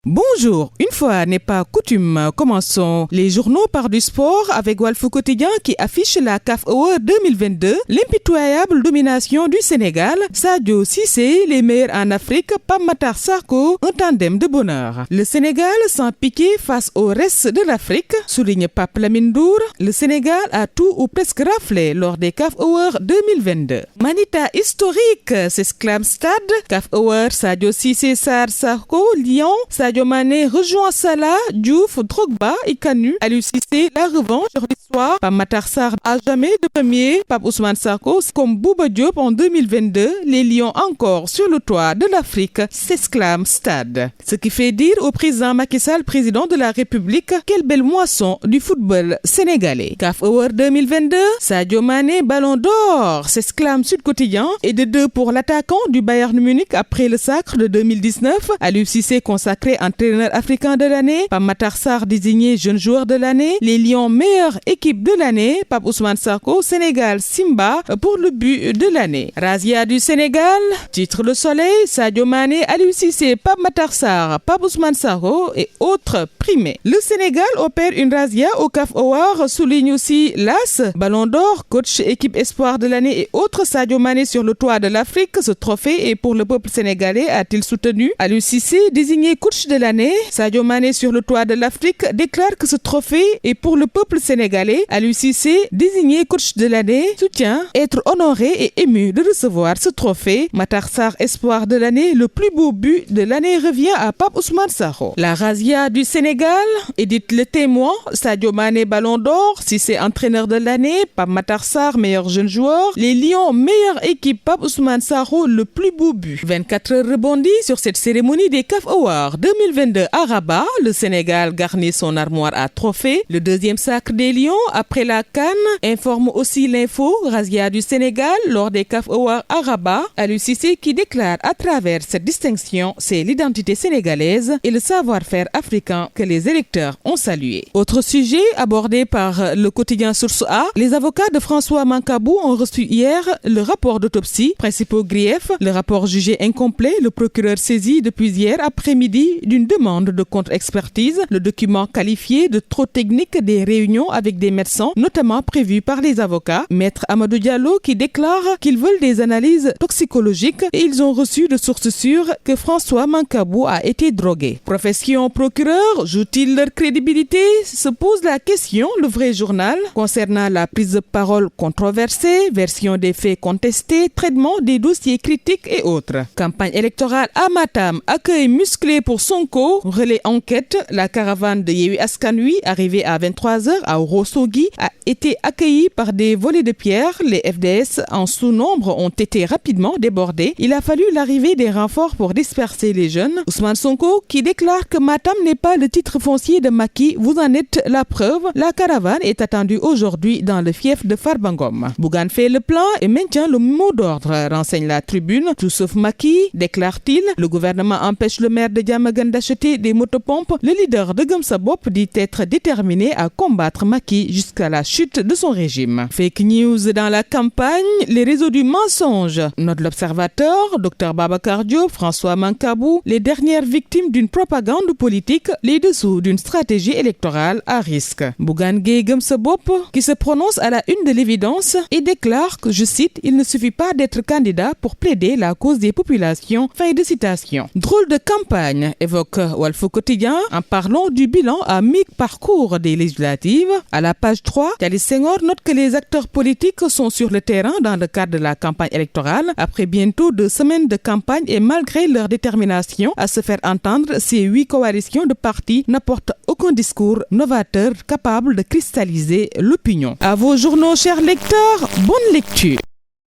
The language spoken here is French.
Bonjour, une fois n'est pas coutume, commençons les journaux par du sport avec Walf Quotidien qui affiche la CAF Award 2022, l'impitoyable domination du Sénégal, Sadio Cissé, les meilleurs en Afrique, Pape Matar Sarko, un tandem de bonheur. Le Sénégal sans piquer face au reste de l'Afrique, souligne Pape Lamine Ndour, le Sénégal a tout ou presque raflé lors des CAF Awards 2022. Manita historique, s'exclame Stade, CAF Awards, Sadio Cissé, Sarko, Lyon, Sadio Mané rejoint Salah, Diouf, Drogba et Kanu. Aliou Cissé, la revanche sur l'histoire. Pape Matar Sarr à jamais de premier. Pape Ousmane Sarko, comme Bouba Diop en 2022. Les Lions encore sur le toit de l'Afrique, s'exclame Stade. Ce qui fait dire au président Macky Sall, président de la République, quelle belle moisson du football sénégalais. CAF Award 2022, Sadio Mané, ballon d'or, s'exclame Sud Quotidien. Et de 2 pour l'attaquant du Bayern Munich après le sacre de 2019. Aliou Cissé consacré entraîneur africain de l'année, Pape Matar Sarr désigné jeune joueur de l'année, les Lions meilleure équipe de l'année, Pape Ousmane Sarko, Sénégal Simba pour le but de l'année. Razia du Sénégal, titre Le Soleil, Sadio Mané, Aliou Cissé, Pape Matar Sarr, Pape Ousmane Sarko et autres primés. Le Sénégal opère une razzia au CAF Award, souligne aussi l'AS, Ballon d'or, coach équipe espoir de l'année et autres. Sadio Mané sur le toit de l'Afrique, ce trophée est pour le peuple sénégalais, a-t-il soutenu. Aliou Cissé désigné coach de l'année, Sadio Mané sur le toit de l'Afrique déclare que ce trophée est pour le peuple sénégalais. Aliou Cissé, désigné coach de l'année, soutient être honoré et ému de recevoir ce trophée. Matar Sarr, espoir de l'année, le plus beau but de l'année revient à Pape Ousmane Sarko. La razzia du Sénégal, édite Le Témoin, Sadio Mané, ballon d'or, Cissé, entraîneur de l'année, Pape Matar Sarr, meilleur jeune joueur, les Lions, meilleure équipe, Pape Ousmane Sarko, le plus beau but. 24 heures rebondit sur cette cérémonie des CAF Awards 2022 à Rabat, le Sénégal garnit son armoire à trophées. Le deuxième sacre des Lions après la CAN informe aussi l'info. Razzia du Sénégal lors des CAF Awards à Rabat. Aliou Cissé qui déclare à travers cette distinction, c'est l'identité sénégalaise et le savoir-faire africain que les électeurs ont salué. Autre sujet abordé par le quotidien Source A, les avocats de François Mancabou ont reçu hier le rapport d'autopsie. Principaux griefs, le rapport jugé incomplet, le procureur saisi depuis hier après-midi d'une demande de contre-expertise, le document qualifié de trop technique des réunions avec des médecins, notamment prévues par les avocats. Maître Amadou Diallo qui déclare qu'ils veulent des analyses toxicologiques et ils ont reçu de sources sûres que François Mancabou a été drogué. Profession procureur, joue-t-il leur crédibilité? Se pose la question, le vrai journal, concernant la prise de parole controversée, version des faits contestés, traitement des dossiers critiques et autres. Campagne électorale à Matam, accueil musclé pour Sonko, relais enquête, la caravane de Yewwi Askan Wi arrivée à 23h à Ourossogui a été accueillie par des volées de pierre. Les FDS en sous-nombre ont été rapidement débordés. Il a fallu l'arrivée des renforts pour disperser les jeunes. Ousmane Sonko qui déclare que Matam n'est pas le titre foncier de Macky, vous en êtes la preuve. La caravane est attendue aujourd'hui dans le fief de Farbangom. Bougane fait le plan et maintient le mot d'ordre, renseigne la Tribune. Tout sauf Macky, déclare-t-il. Le gouvernement empêche le maire de Diamaguène d'acheter des motopompes. Le leader de Gëm Sa Bopp dit être déterminé à combattre Macky jusqu'à la chute de son régime. Fake news dans la campagne, les réseaux du mensonge. Note l'Observateur, Dr Babacar Diop, François Mancabou, les dernières victimes d'une propagande politique, les dessous d'une stratégie électorale à risque. Bougane Gueye Gëm Sa Bopp qui se prononce à la une de l'évidence et déclare que, je cite, il ne suffit pas d'être candidat pour plaider la cause des populations. Fin de citation. Drôle de campagne, évoque Walf Quotidien en parlant du bilan à mi-parcours des législatives. À la page 3, Thialis Senghor note que les acteurs politiques sont sur le terrain dans le cadre de la campagne électorale. Après bientôt 2 semaines de campagne et malgré leur détermination à se faire entendre, ces 8 coalitions de partis n'apportent aucun discours novateur capable de cristalliser l'opinion. À vos journaux, chers lecteurs, bonne lecture.